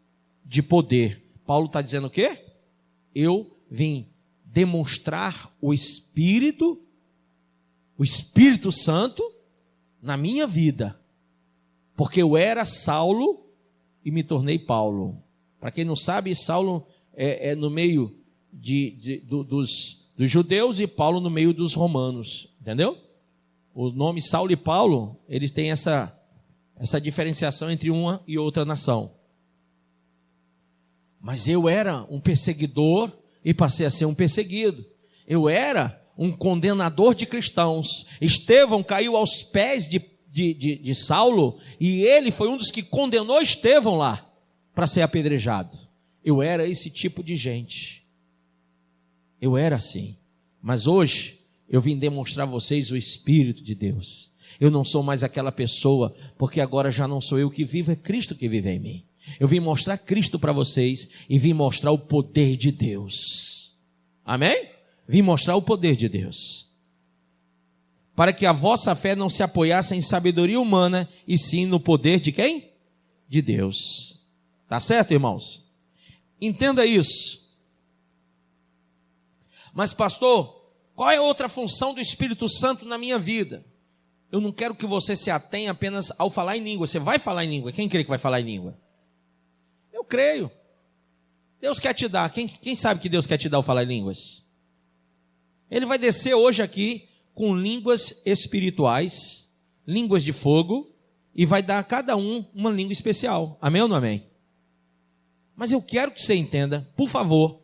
de poder. Paulo está dizendo o quê? Eu vim demonstrar o Espírito Santo na minha vida. Porque eu era Saulo e me tornei Paulo. Para quem não sabe, Saulo é no meio dos judeus e Paulo no meio dos romanos, entendeu? O nome Saulo e Paulo, eles têm essa diferenciação entre uma e outra nação. Mas eu era um perseguidor e passei a ser um perseguido. Eu era um condenador de cristãos. Estevão caiu aos pés de Saulo e ele foi um dos que condenou Estevão lá para ser apedrejado. Eu era esse tipo de gente. Eu era assim, mas hoje eu vim demonstrar a vocês o Espírito de Deus. Eu não sou mais aquela pessoa, porque agora já não sou eu que vivo, é Cristo que vive em mim. Eu vim mostrar Cristo para vocês e vim mostrar o poder de Deus. Amém? Vim mostrar o poder de Deus. Para que a vossa fé não se apoiasse em sabedoria humana, e sim no poder de quem? De Deus. Tá certo, irmãos? Entenda isso. Mas pastor, qual é a outra função do Espírito Santo na minha vida? Eu não quero que você se atenha apenas ao falar em língua. Você vai falar em língua. Quem crê que vai falar em língua? Eu creio. Deus quer te dar. Quem sabe que Deus quer te dar o falar em línguas? Ele vai descer hoje aqui com línguas espirituais, línguas de fogo, e vai dar a cada um uma língua especial. Amém ou não amém? Mas eu quero que você entenda, por favor,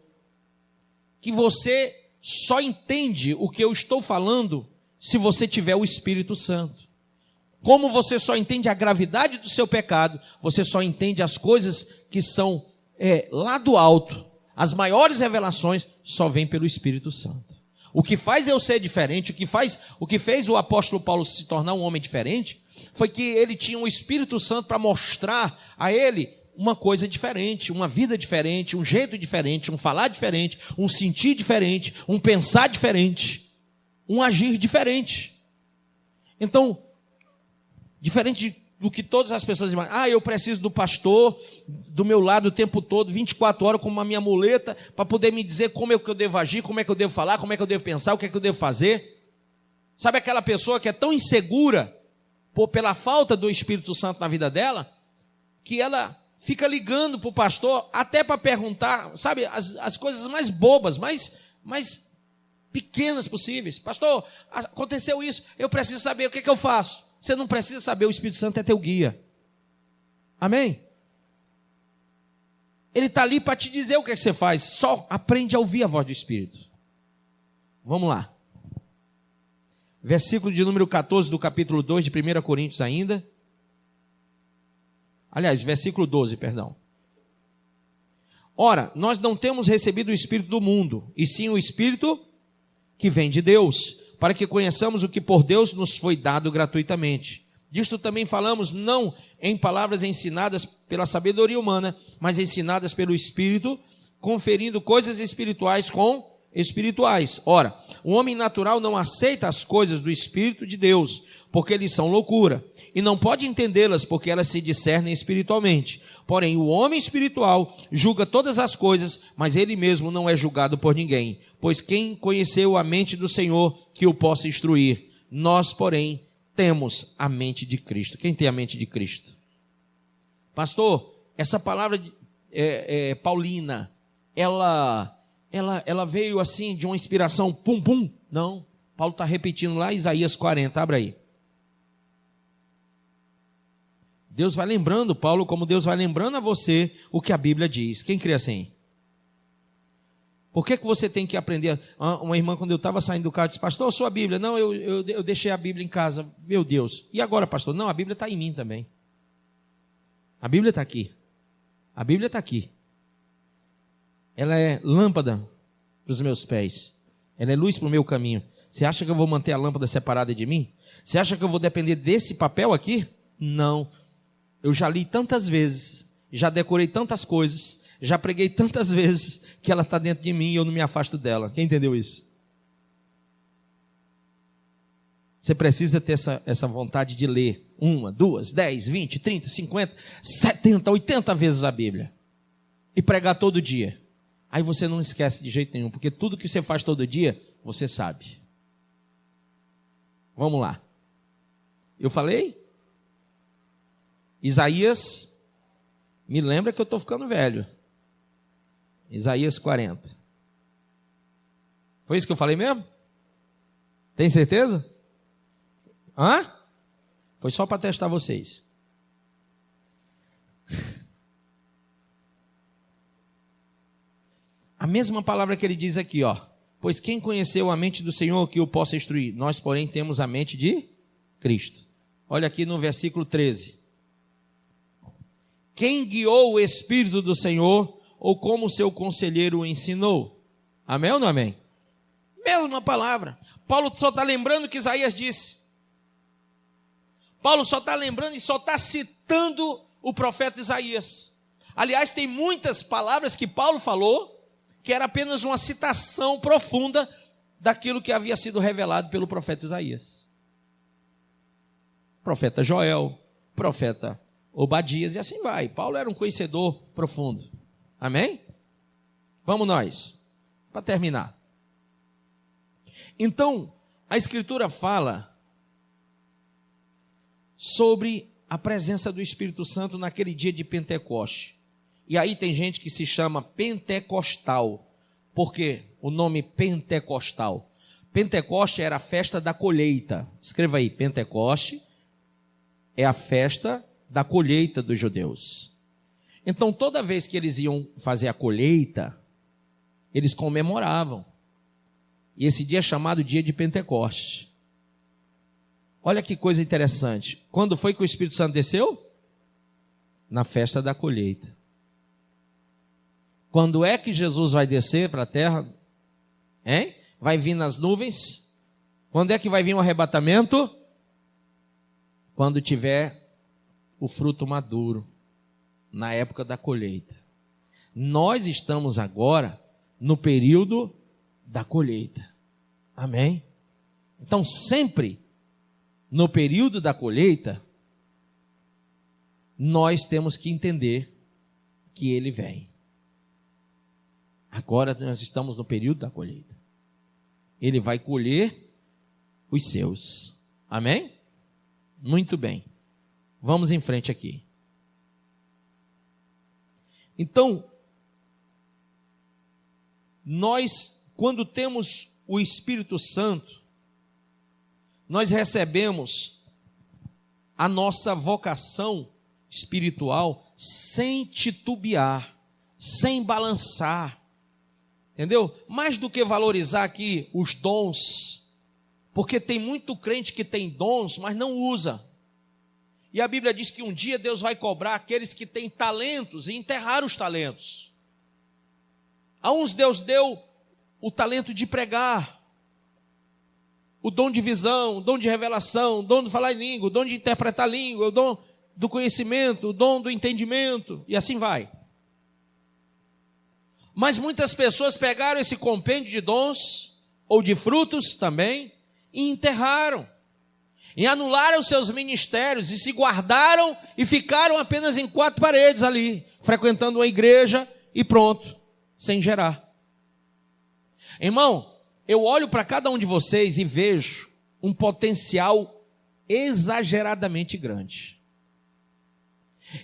que você só entende o que eu estou falando se você tiver o Espírito Santo. Como você só entende a gravidade do seu pecado, você só entende as coisas que são lá do alto. As maiores revelações só vêm pelo Espírito Santo. O que faz eu ser diferente, o que fez o apóstolo Paulo se tornar um homem diferente, foi que ele tinha o Espírito Santo para mostrar a ele uma coisa diferente, uma vida diferente, um jeito diferente, um falar diferente, um sentir diferente, um pensar diferente, um agir diferente. Então, diferente do que todas as pessoas imaginam. Eu preciso do pastor do meu lado o tempo todo, 24 horas, como a minha muleta, para poder me dizer como é que eu devo agir, como é que eu devo falar, como é que eu devo pensar, o que é que eu devo fazer. Sabe aquela pessoa que é tão insegura pela falta do Espírito Santo na vida dela, que ela fica ligando para o pastor até para perguntar, sabe, as coisas mais bobas, mais pequenas possíveis. Pastor, aconteceu isso, eu preciso saber o que é que eu faço. Você não precisa saber, o Espírito Santo é teu guia. Amém? Ele está ali para te dizer o que é que você faz. Só aprende a ouvir a voz do Espírito. Vamos lá. Versículo de número 14 do capítulo 2 de 1 Coríntios ainda. Aliás, versículo 12, perdão. Ora, nós não temos recebido o Espírito do mundo, e sim o Espírito que vem de Deus, para que conheçamos o que por Deus nos foi dado gratuitamente. Disto também falamos, não em palavras ensinadas pela sabedoria humana, mas ensinadas pelo Espírito, conferindo coisas espirituais com espirituais. Ora, o homem natural não aceita as coisas do Espírito de Deus, porque eles são loucura, e não pode entendê-las, porque elas se discernem espiritualmente. Porém, o homem espiritual julga todas as coisas, mas ele mesmo não é julgado por ninguém. Pois quem conheceu a mente do Senhor, que o possa instruir? Nós, porém, temos a mente de Cristo. Quem tem a mente de Cristo? Pastor, essa palavra paulina, ela veio assim de uma inspiração pum pum? Não, Paulo está repetindo lá Isaías 40, abre aí. Deus vai lembrando Paulo, como Deus vai lembrando a você o que a Bíblia diz. Quem crê assim? Por que você tem que aprender? Uma irmã, quando eu estava saindo do carro, disse, pastor, sua Bíblia. Não, eu deixei a Bíblia em casa. Meu Deus. E agora, pastor? Não, a Bíblia está em mim também. A Bíblia está aqui. A Bíblia está aqui. Ela é lâmpada para os meus pés. Ela é luz para o meu caminho. Você acha que eu vou manter a lâmpada separada de mim? Você acha que eu vou depender desse papel aqui? Não. Eu já li tantas vezes, já decorei tantas coisas, já preguei tantas vezes, que ela está dentro de mim e eu não me afasto dela. Quem entendeu isso? Você precisa ter essa vontade de ler 1, 2, 10, 20, 30, 50, 70, 80 vezes a Bíblia. E pregar todo dia. Aí você não esquece de jeito nenhum, porque tudo que você faz todo dia, você sabe. Vamos lá. Eu falei? Isaías, me lembra que eu estou ficando velho. Isaías 40. Foi isso que eu falei mesmo? Tem certeza? Hã? Foi só para testar vocês. A mesma palavra que ele diz aqui, ó. Pois quem conheceu a mente do Senhor que o possa instruir? Nós, porém, temos a mente de Cristo. Olha aqui no versículo 13. Quem guiou o Espírito do Senhor, ou como seu conselheiro o ensinou? Amém ou não amém? Mesma palavra. Paulo só está lembrando o que Isaías disse. Paulo só está lembrando e só está citando o profeta Isaías. Aliás, tem muitas palavras que Paulo falou, que era apenas uma citação profunda daquilo que havia sido revelado pelo profeta Isaías. Profeta Joel, profeta Obadias e assim vai. Paulo era um conhecedor profundo. Amém? Vamos nós, para terminar. Então, a Escritura fala sobre a presença do Espírito Santo naquele dia de Pentecoste. E aí tem gente que se chama pentecostal. Por quê? O nome pentecostal. Pentecoste era a festa da colheita. Escreva aí, Pentecoste é a festa da colheita dos judeus. Então, toda vez que eles iam fazer a colheita, eles comemoravam. E esse dia é chamado dia de Pentecoste. Olha que coisa interessante. Quando foi que o Espírito Santo desceu? Na festa da colheita. Quando é que Jesus vai descer para a terra? Hein? Vai vir nas nuvens? Quando é que vai vir o arrebatamento? Quando tiver o fruto maduro, na época da colheita. Nós estamos agora no período da colheita. Amém? Então, sempre no período da colheita, nós temos que entender que ele vem. Agora nós estamos no período da colheita. Ele vai colher os seus. Amém? Muito bem. Vamos em frente aqui. Então, nós, quando temos o Espírito Santo, nós recebemos a nossa vocação espiritual sem titubear, sem balançar. Entendeu? Mais do que valorizar aqui os dons, porque tem muito crente que tem dons, mas não usa. E a Bíblia diz que um dia Deus vai cobrar aqueles que têm talentos e enterrar os talentos. A uns Deus deu o talento de pregar, o dom de visão, o dom de revelação, o dom de falar em língua, o dom de interpretar a língua, o dom do conhecimento, o dom do entendimento, e assim vai. Mas muitas pessoas pegaram esse compêndio de dons, ou de frutos também, e enterraram. E anularam seus ministérios, e se guardaram, e ficaram apenas em 4 paredes ali, frequentando uma igreja, e pronto, sem gerar. Irmão, eu olho para cada um de vocês e vejo um potencial exageradamente grande.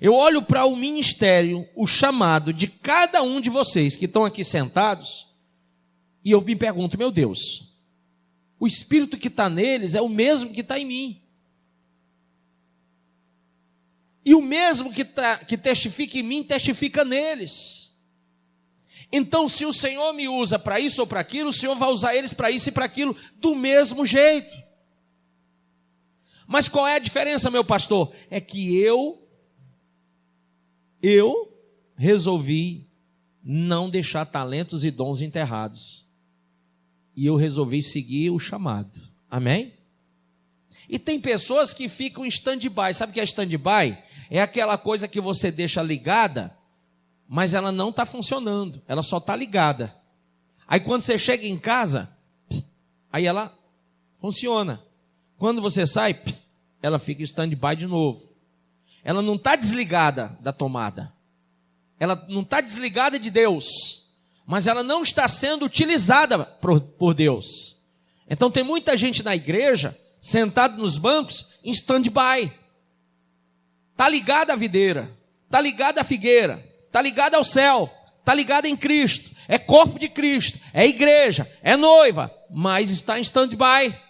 Eu olho para o ministério, o chamado de cada um de vocês que estão aqui sentados, e eu me pergunto, meu Deus, o Espírito que está neles é o mesmo que está em mim. E o mesmo que testifica em mim, testifica neles. Então, se o Senhor me usa para isso ou para aquilo, o Senhor vai usar eles para isso e para aquilo do mesmo jeito. Mas qual é a diferença, meu pastor? É que eu resolvi não deixar talentos e dons enterrados. E eu resolvi seguir o chamado. Amém? E tem pessoas que ficam em stand-by. Sabe o que é stand-by? É aquela coisa que você deixa ligada, mas ela não está funcionando. Ela só está ligada. Aí quando você chega em casa, aí ela funciona. Quando você sai, ela fica em stand-by de novo. Ela não está desligada da tomada. Ela não está desligada de Deus. Mas ela não está sendo utilizada por Deus. Então tem muita gente na igreja, sentado nos bancos, em stand-by. Está ligada à videira. Está ligada à figueira. Está ligada ao céu. Está ligada em Cristo. É corpo de Cristo. É igreja. É noiva. Mas está em stand-by.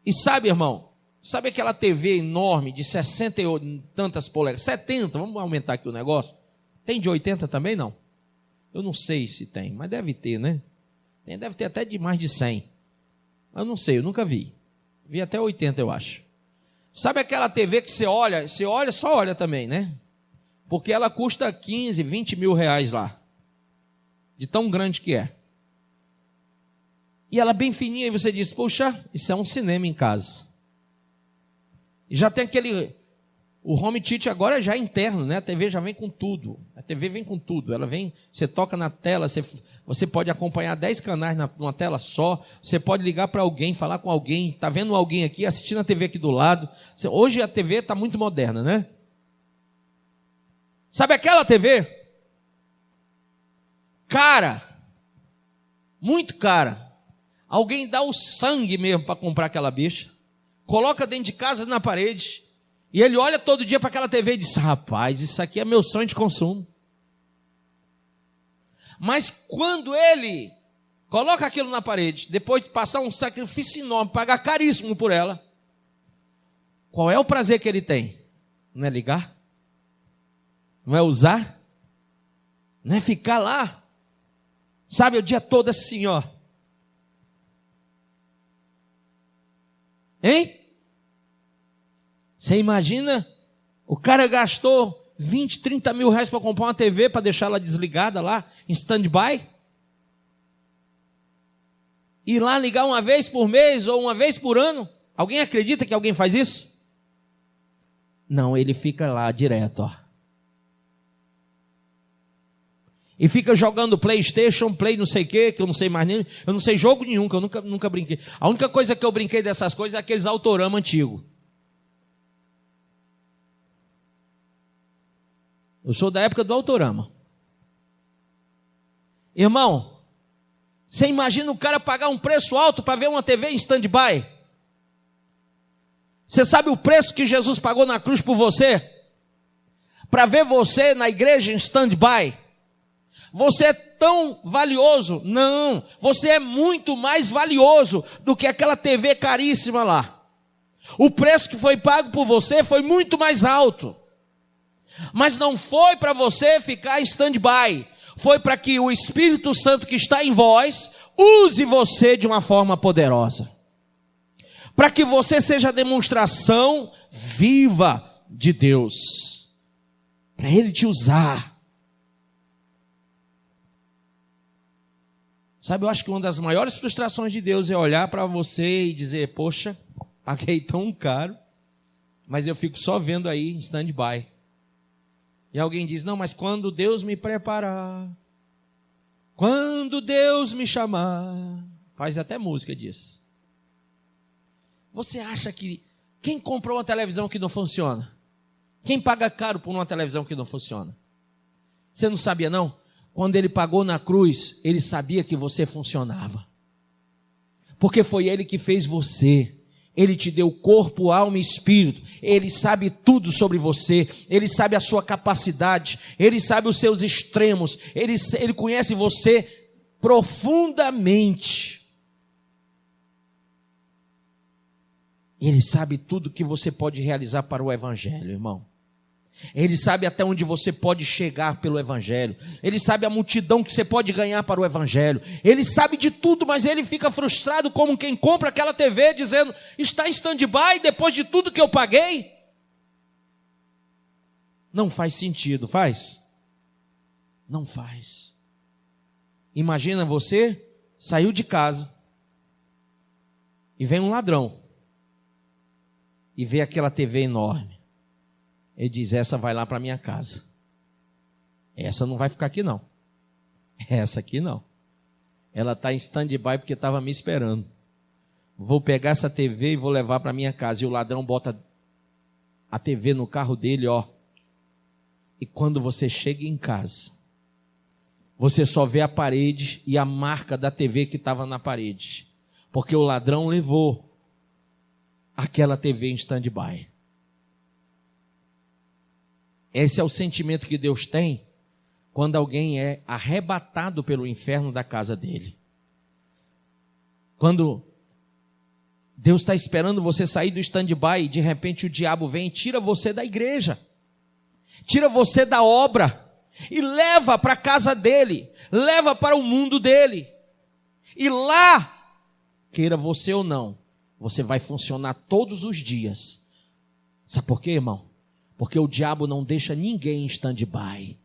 E sabe, irmão, sabe aquela TV enorme de 60 e tantas polegadas? 70, vamos aumentar aqui o negócio. Tem de 80 também, não? Eu não sei se tem, mas deve ter, né? Deve ter até de mais de 100. Eu não sei, eu nunca vi. Vi até 80, eu acho. Sabe aquela TV que você olha, só olha também, né? Porque ela custa 15, 20 mil reais lá. De tão grande que é. E ela bem fininha, e você diz, poxa, isso é um cinema em casa. E já tem o home theater agora já é interno, né? A TV já vem com tudo. A TV vem com tudo. Ela vem, você toca na tela, você pode acompanhar 10 canais numa tela só. Você pode ligar para alguém, falar com alguém. Está vendo alguém aqui, assistindo a TV aqui do lado. Hoje a TV está muito moderna, né? Sabe aquela TV? Cara. Muito cara. Alguém dá o sangue mesmo para comprar aquela bicha. Coloca dentro de casa, na parede. E ele olha todo dia para aquela TV e diz, rapaz, isso aqui é meu sonho de consumo. Mas quando ele coloca aquilo na parede, depois de passar um sacrifício enorme, pagar caríssimo por ela, qual é o prazer que ele tem? Não é ligar? Não é usar? Não é ficar lá? Sabe, o dia todo assim, ó. Hein? Você imagina? O cara gastou 20, 30 mil reais para comprar uma TV, para deixar ela desligada lá, em stand-by? Ir lá ligar uma vez por mês ou uma vez por ano? Alguém acredita que alguém faz isso? Não, ele fica lá direto, ó. E fica jogando PlayStation, Play não sei o que eu não sei mais nem. Eu não sei jogo nenhum, que eu nunca brinquei. A única coisa que eu brinquei dessas coisas é aqueles Autorama antigos. Eu sou da época do Autorama. Irmão, você imagina o cara pagar um preço alto para ver uma TV em stand-by? Você sabe o preço que Jesus pagou na cruz por você? Para ver você na igreja em stand-by? Você é tão valioso? Não, você é muito mais valioso do que aquela TV caríssima lá. O preço que foi pago por você foi muito mais alto. Mas não foi para você ficar em stand-by. Foi para que o Espírito Santo que está em vós use você de uma forma poderosa. Para que você seja a demonstração viva de Deus. Para Ele te usar. Sabe, eu acho que uma das maiores frustrações de Deus é olhar para você e dizer, poxa, paguei tão caro, mas eu fico só vendo aí em stand-by. E alguém diz, não, mas quando Deus me preparar, quando Deus me chamar, faz até música disso. Você acha que quem comprou uma televisão que não funciona? Quem paga caro por uma televisão que não funciona? Você não sabia não? Quando ele pagou na cruz, ele sabia que você funcionava. Porque foi ele que fez você. Ele te deu corpo, alma e espírito. Ele sabe tudo sobre você. Ele sabe a sua capacidade. Ele sabe os seus extremos. Ele conhece você profundamente. Ele sabe tudo que você pode realizar para o Evangelho, irmão. Ele sabe até onde você pode chegar pelo Evangelho. Ele sabe a multidão que você pode ganhar para o Evangelho. Ele sabe de tudo, mas ele fica frustrado como quem compra aquela TV dizendo: está em stand-by depois de tudo que eu paguei. Não faz sentido, faz? Não faz. Imagina você saiu de casa e vem um ladrão e vê aquela TV enorme. Ele diz: essa vai lá para minha casa. Essa não vai ficar aqui não. Essa aqui não. Ela está em stand-by porque estava me esperando. Vou pegar essa TV e vou levar para minha casa. E o ladrão bota a TV no carro dele, ó. E quando você chega em casa, você só vê a parede e a marca da TV que estava na parede. Porque o ladrão levou aquela TV em stand-by. Esse é o sentimento que Deus tem quando alguém é arrebatado pelo inferno da casa dele. Quando Deus está esperando você sair do stand-by e de repente o diabo vem e tira você da igreja, tira você da obra e leva para a casa dele, leva para o mundo dele. E lá, queira você ou não, você vai funcionar todos os dias. Sabe por quê, irmão? Porque o diabo não deixa ninguém em stand-by.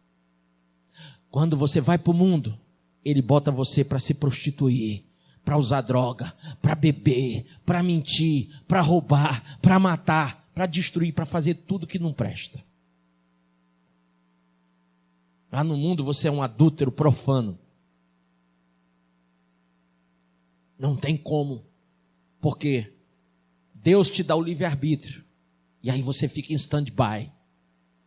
Quando você vai para o mundo, ele bota você para se prostituir, para usar droga, para beber, para mentir, para roubar, para matar, para destruir, para fazer tudo que não presta. Lá no mundo você é um adúltero profano. Não tem como, porque Deus te dá o livre-arbítrio. E aí você fica em stand-by.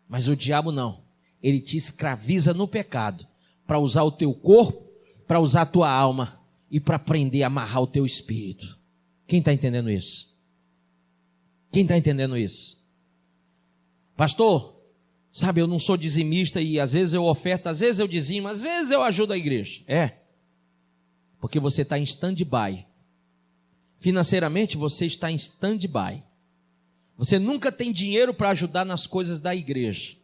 Mas o diabo não. Ele te escraviza no pecado para usar o teu corpo, para usar a tua alma e para prender, amarrar o teu espírito. Quem está entendendo isso? Quem está entendendo isso? Pastor, sabe, eu não sou dizimista e às vezes eu oferto, às vezes eu dizimo, às vezes eu ajudo a igreja. É, porque você está em stand-by. Financeiramente você está em stand-by. Você nunca tem dinheiro para ajudar nas coisas da igreja.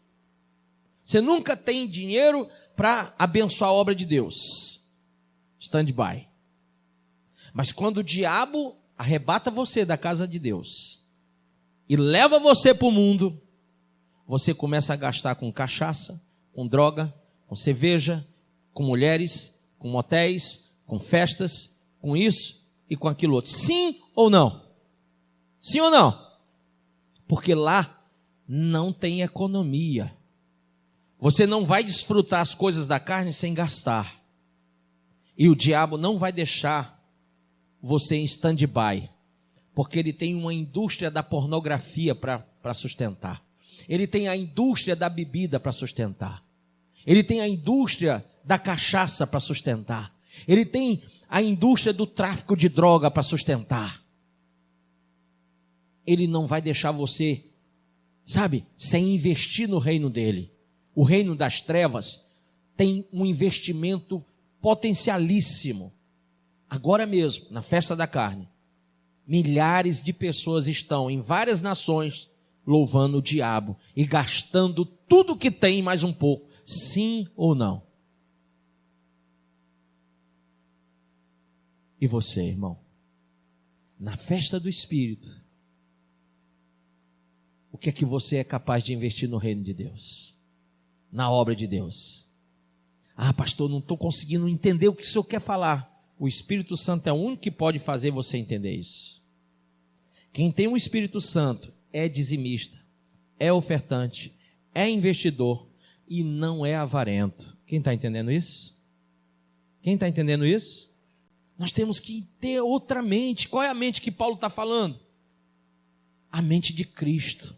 Você nunca tem dinheiro para abençoar a obra de Deus. Stand-by. Mas quando o diabo arrebata você da casa de Deus e leva você para o mundo, você começa a gastar com cachaça, com droga, com cerveja, com mulheres, com motéis, com festas, com isso e com aquilo outro. Sim ou não? Sim ou não? Porque lá não tem economia. Você não vai desfrutar as coisas da carne sem gastar. E o diabo não vai deixar você em stand-by, porque ele tem uma indústria da pornografia para sustentar. Ele tem a indústria da bebida para sustentar. Ele tem a indústria da cachaça para sustentar. Ele tem a indústria do tráfico de droga para sustentar. Ele não vai deixar você, sabe, sem investir no reino dele. O reino das trevas tem um investimento potencialíssimo. Agora mesmo, na festa da carne, milhares de pessoas estão em várias nações louvando o diabo e gastando tudo que tem mais um pouco. Sim ou não? E você, irmão, na festa do Espírito, o que é que você é capaz de investir no reino de Deus? Na obra de Deus? Ah, pastor, não estou conseguindo entender o que o senhor quer falar. O Espírito Santo é o único que pode fazer você entender isso. Quem tem o Espírito Santo é dizimista, é ofertante, é investidor e não é avarento. Quem está entendendo isso? Quem está entendendo isso? Nós temos que ter outra mente. Qual é a mente que Paulo está falando? A mente de Cristo.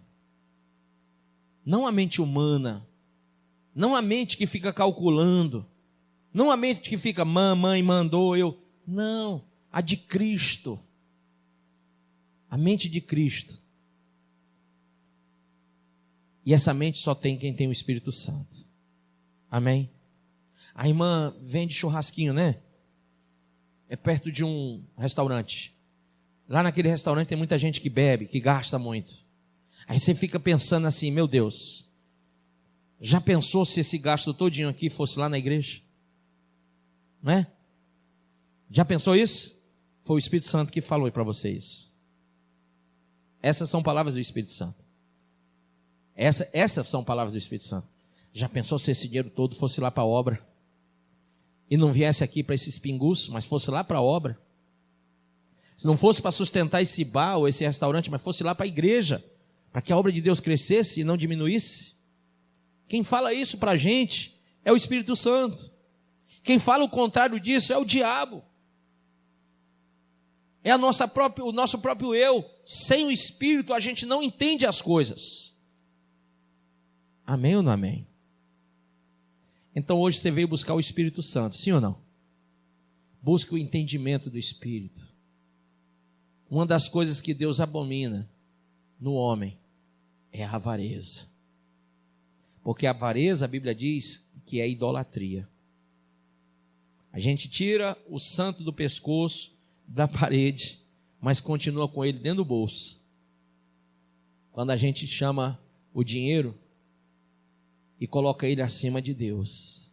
Não a mente humana, não a mente que fica calculando, não a mente que fica, mamãe mandou eu. Não, a de Cristo. A mente de Cristo. E essa mente só tem quem tem o Espírito Santo. Amém? A irmã vende churrasquinho, né? É perto de um restaurante. Lá naquele restaurante tem muita gente que bebe, que gasta muito. Aí você fica pensando assim, meu Deus, Já pensou se esse gasto todinho aqui fosse lá na igreja? Não é? Já pensou isso? Foi o Espírito Santo que falou para vocês. Essas são palavras do Espírito Santo. Essas são palavras do Espírito Santo. Já pensou se esse dinheiro todo fosse lá para a obra? E não viesse aqui para esses pingus, mas fosse lá para a obra? Se não fosse para sustentar esse bar ou esse restaurante, mas fosse lá para a igreja, para que a obra de Deus crescesse e não diminuísse? Quem fala isso para a gente é o Espírito Santo. Quem fala o contrário disso é o diabo. É o nosso próprio eu. Sem o Espírito a gente não entende as coisas. Amém ou não amém? Então hoje você veio buscar o Espírito Santo, sim ou não? Busque o entendimento do Espírito. Uma das coisas que Deus abomina no homem é a avareza. Porque a avareza, a Bíblia diz que é idolatria. A gente tira o santo do pescoço, da parede, mas continua com ele dentro do bolso. Quando a gente chama o dinheiro e coloca ele acima de Deus.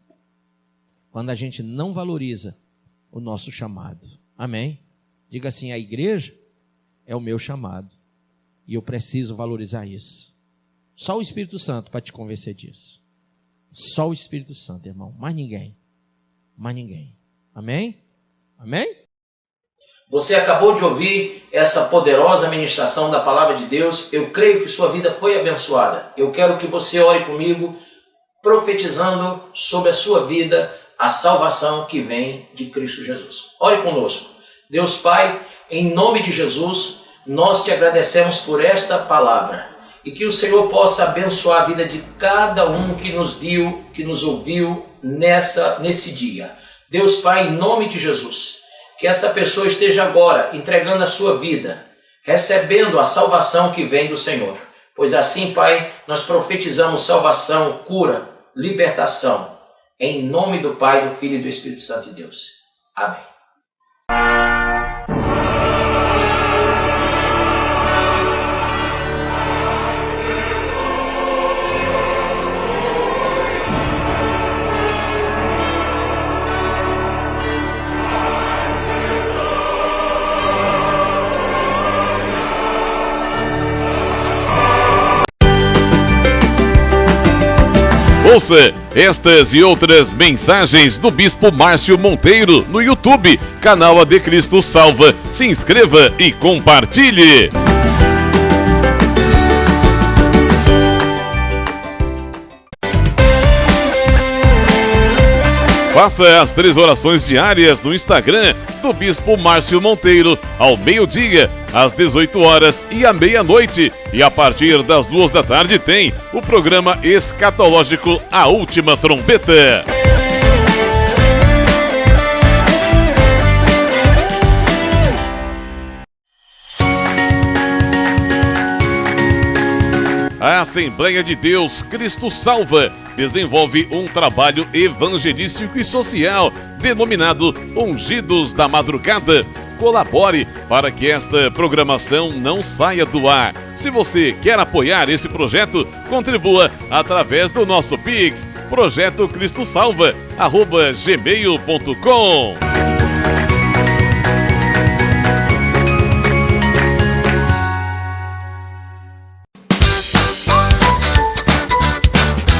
Quando a gente não valoriza o nosso chamado. Amém? Diga assim, a igreja é o meu chamado. E eu preciso valorizar isso. Só o Espírito Santo para te convencer disso. Só o Espírito Santo, irmão. Mais ninguém. Mais ninguém. Amém? Amém? Você acabou de ouvir essa poderosa ministração da palavra de Deus. Eu creio que sua vida foi abençoada. Eu quero que você ore comigo, profetizando sobre a sua vida a salvação que vem de Cristo Jesus. Ore conosco. Deus Pai, em nome de Jesus, nós te agradecemos por esta palavra e que o Senhor possa abençoar a vida de cada um que nos viu, que nos ouviu nesse dia. Deus Pai, em nome de Jesus, que esta pessoa esteja agora entregando a sua vida, recebendo a salvação que vem do Senhor. Pois assim, Pai, nós profetizamos salvação, cura, libertação, em nome do Pai, do Filho e do Espírito Santo de Deus. Amém. Ouça estas e outras mensagens do Bispo Márcio Monteiro no YouTube, canal AD Cristo Salva. Se inscreva e compartilhe. Faça as 3 orações diárias no Instagram do Bispo Márcio Monteiro, ao meio-dia, às 18 horas e à meia-noite. E a partir das 2 da tarde tem o programa escatológico A Última Trombeta. A Assembleia de Deus Cristo Salva desenvolve um trabalho evangelístico e social denominado Ungidos da Madrugada. Colabore para que esta programação não saia do ar. Se você quer apoiar esse projeto, contribua através do nosso Pix, projetocristosalva@gmail.com.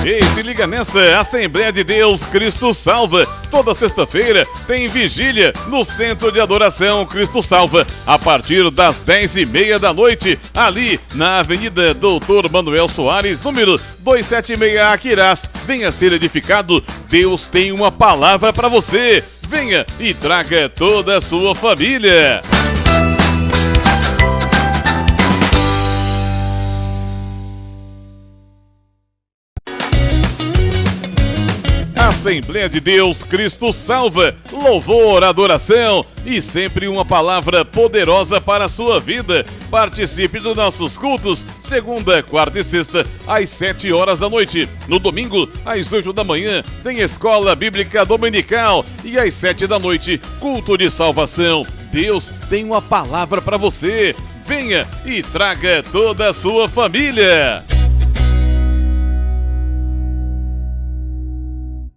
Ei, se liga nessa, Assembleia de Deus Cristo Salva. Toda sexta-feira tem vigília no Centro de Adoração Cristo Salva, a partir das 10h30 da noite, ali na Avenida Doutor Manuel Soares, número 276, Aquirás. Venha ser edificado, Deus tem uma palavra para você. Venha e traga toda a sua família. Assembleia de Deus Cristo Salva, louvor, adoração e sempre uma palavra poderosa para a sua vida. Participe dos nossos cultos, segunda, quarta e sexta, às 7 horas da noite. No domingo, às 8 da manhã, tem Escola Bíblica Dominical e às 7 da noite, culto de salvação. Deus tem uma palavra para você. Venha e traga toda a sua família.